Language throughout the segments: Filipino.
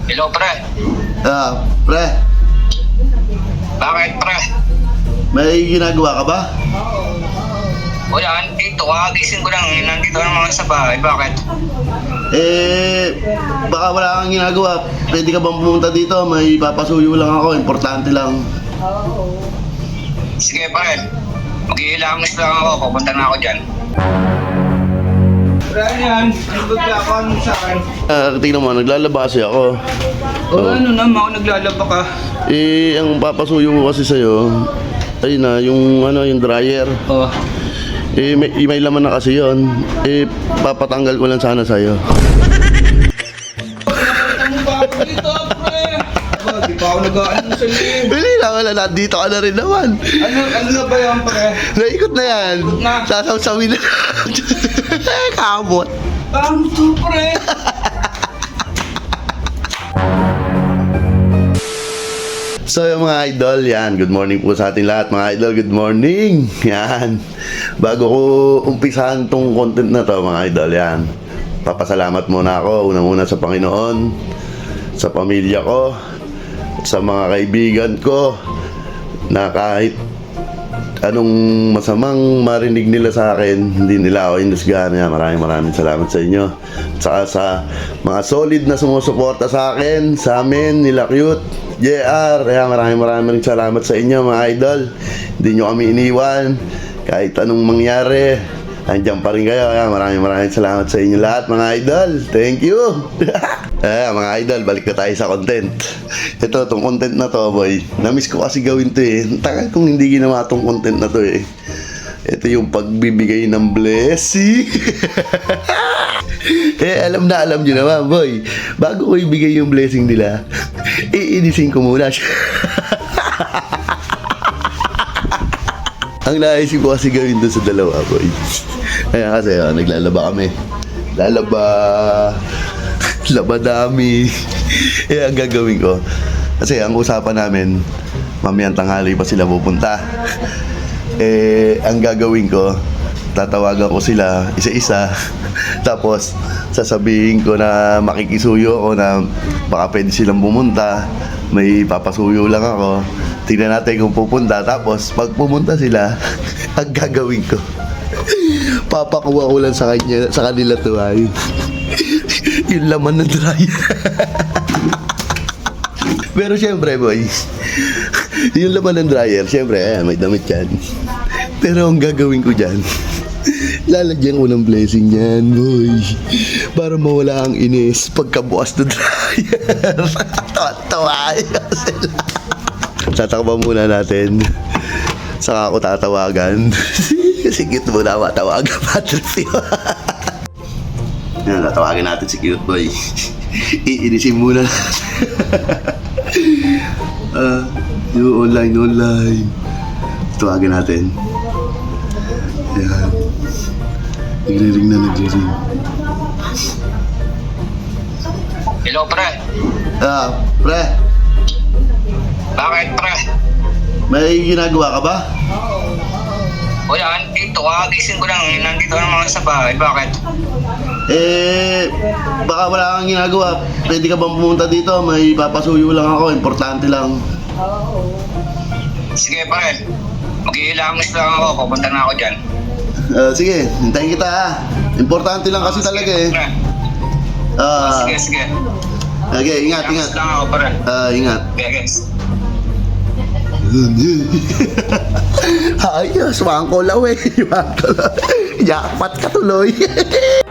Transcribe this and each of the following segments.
Hello, pre. Pre, Bakit, pre? may ginagawa ka ba? O yan, dito, kagising ko lang. Nandito ang mga sa bahay. Bakit? Baka wala kang ginagawa. Pwede ka bang pumunta dito? May papasuyo lang ako, importante lang. Sige, pre. Mag-iilamos lang ako. Pupunta na ako dyan. Pre, ano yan? Ano ba plakon sa akin? Tingnan mo, naglalaba kasi ako. Ano naman ako naglalaba ka? Ang papasuyo ko kasi sa'yo, ayun na, yung dryer. Oh. May laman na kasi yun. Papatanggal ko lang sana sa'yo. Ano ba ako dito, pre? Aba, di pa ako nag-ano sa liin. Hindi na, wala na. Dito ka na rin naman. Ano na ba yan, pre? Naikot na yan. Ikot na. Sasawsawin na. Kamot. Ano to, pre? So yung mga idol, yan, good morning po sa ating lahat mga idol, good morning. Yan, bago ko umpisahan tong content na to mga idol, yan, papasalamat muna ako, una sa Panginoon, sa pamilya ko, sa mga kaibigan ko, na kahit anong masamang marinig nila sa akin, hindi nila ako indusgahan. Maraming salamat sa inyo. At saka sa mga solid na sumusuporta sa akin, sa amin, nila Cute, JR. Maraming salamat sa inyo mga idol. Hindi nyo kami iniwan. Kahit anong mangyari, andyan pa rin kayo. Maraming salamat sa inyo lahat mga idol. Thank you. Mga idol, balik na tayo sa content. Ito, tong content na to, boy. Namiss ko kasi gawin to eh. Tagal kong hindi ginawa tong content na to eh. Ito yung pagbibigay ng blessing. Alam nyo naman, boy. Bago ko ibigay yung blessing nila, iinisin ko muna siya. Ang naisip ko kasi gawin doon sa dalawa, boy. Kaya kasi, naglalaba kami. Laba dami. Ang gagawin ko, kasi ang usapan namin, mamayang tanghali pa sila pupunta. Ang gagawin ko, tatawagan ko sila isa-isa. Tapos sasabihin ko na makikisuyo ako na baka pwede silang pumunta. May papasuyo lang ako. Tingnan natin kung pupunta. Tapos pag pumunta sila, ang gagawin ko, papakuha ko lang sa kanila to ay yung laman ng dryer. Pero syempre, boy, yung laman ng dryer, syempre, may damit yan. Pero ang gagawin ko dyan, lalagyan ko ng blessing yan, boy. Para mawala ang inis pagkabukas ng dryer. Tawa-tawa sila. Tatakba muna natin. Saka ako tatawagan. Sige muna matawagan, Patrick. Yan, tatawagin natin si Cute Boy. Iinisin muna. Yung online. Tawagin natin. Yan. Nagre-ring. Hello, pre. Pre, Bakit, pre? may ginagawa ka ba? O yan, dito, kagising ko lang. Nandito ang mga sa bahay. Bakit? Baka wala kang ginagawa. Pwede ka bang pumunta dito? May papasuyo lang ako, importante lang. Sige, pre. Mag-iilamos lang ako. Pupunta na ako dyan. Sige, hintayin kita ha. Importante lang kasi talaga eh. Pre. Sige. Okay, ingat. Ilamos lang ako, pre. Ingat. Okay, guys. Ayos, wangko law eh. Jackpot ka tuloy.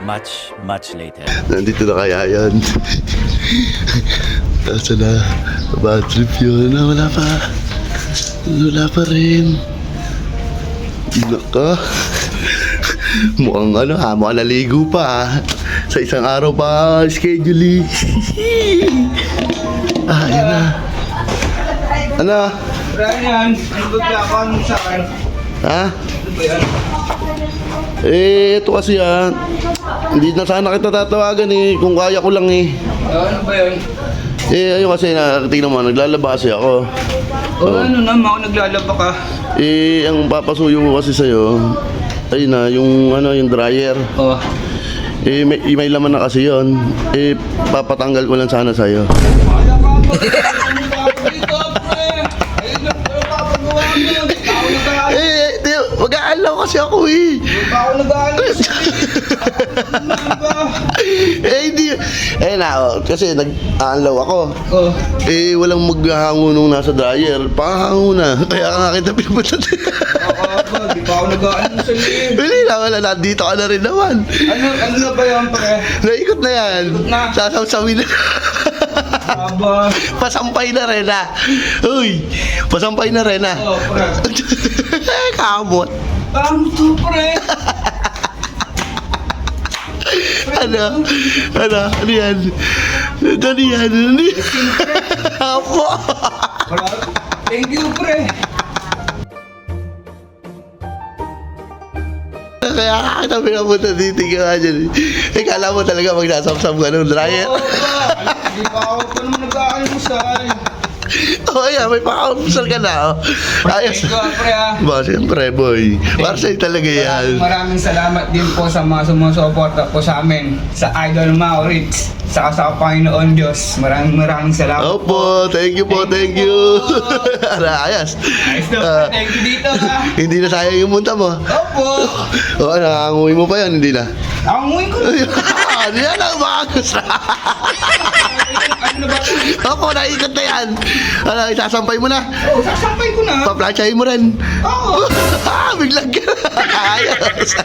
Much later. Nandito na kaya yan. Nasa na? Bad trip yun. Wala pa rin. Naka. Mukhang mukhang naligo pa. Sa isang araw pa schedule. Yan na. Ano? Pre, ano yan? Ano ba plakon sa akin? Ha? Ano ba yan? Ito kasi hindi na sana kita tatawagan eh, kung kaya ko lang eh. Ano ba yan? Ayun kasi tingnan mo, naglalaba kasi ako. Ano naman ako naglalaba ka? Ang papasuyo ko kasi sa'yo, ayun na, yung dryer. Oh. may laman na kasi yon. Papatanggal ko lang sana sa'yo. Kaya ka ba? Ano ba ako dito, pre? Ayun na, pero papagawa mo. Di pa ako nag-aalis. Mag-aalaw kasi ako eh. Di pa ako nag-aalis. Ano ba? Hindi. Na, kasi nag-aalaw ako. Oh. Walang maghahango nung nasa dryer. Pahango na. Kaya nga kita pinupunta dito. Nakakaba, di pa ako nag-aalis sa liim. Hindi na, wala. Nandito ka na rin naman. Ano na ba yan, pre? Naikot na yan. Ikot na. Sasawsawin na. Aba. Pasampay na rin ah. Uy, pasampay na rin ah. Oh, pre. Kamot. Ano to, pre? Ano? Ano yan? Ano yan? Ano yan? Apo. Thank you, pre. Kaya kita pinapunta dito ka dyan. Kala mo talaga magsasapsap ka ng dryer. Oo ba? Di pa ako pa naman nag-aalmusal. Oh, yeah, may paka-officer ka na. Ayos. Thank you, pre, ah. Ba, siyempre, boy. Para sa'yo talaga yan. Maraming salamat din po sa mga sumusuporta po sa amin sa Idol Maurits saka sa Panginoon Diyos. Maraming salamat. Opo, thank you po, thank you. Ayos. Ayos na, thank you dito, ha. Hindi na sayang yung munta mo. Opo. Oo, nakanguwi mo pa yan, hindi na. Anguin ko. Ano yan ang bagus na? Ano ba? Opo, naikot na yan. Ano, isasampay mo na. Oh, sasampay ko na. Paplatsyahin mo rin. Oo. Biglang ka. Ayos.